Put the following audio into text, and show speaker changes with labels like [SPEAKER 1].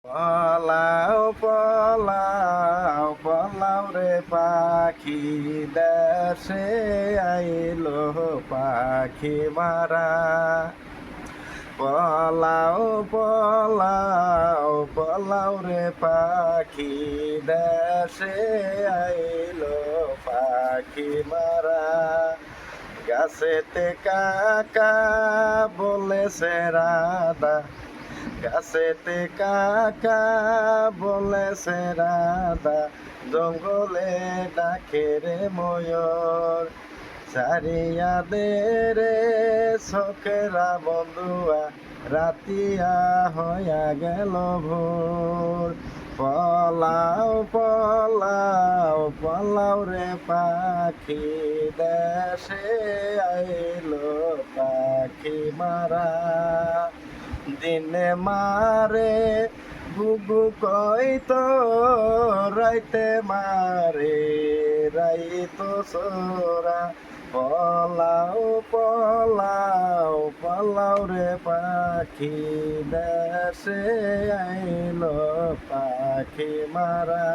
[SPEAKER 1] পলাও পলাও পলাও রে পাখি দেশে আইলো পাখি মারা পলাও পলাও পলাও রে পাখি দেশে আইলো পাখি মারা গাছেতে কাকা বলেছে রাধা গাছেতে কাকা বলেছে রাধা জঙ্গলে ডাকে রে ময়ূর চারিয়া দে রে শোকেরা বন্ধুয়া রাতিয়া হইয়া গেল ভোর পলাও পলাও পলাও রে পাখি দেশে আইলো পাখি মারা দিনে মারে গুগু কইতো রাইতে মারে রাইতো সোরা পলাও পলাও পলাও রে পাখি দেশে আইলো পাখি মারা।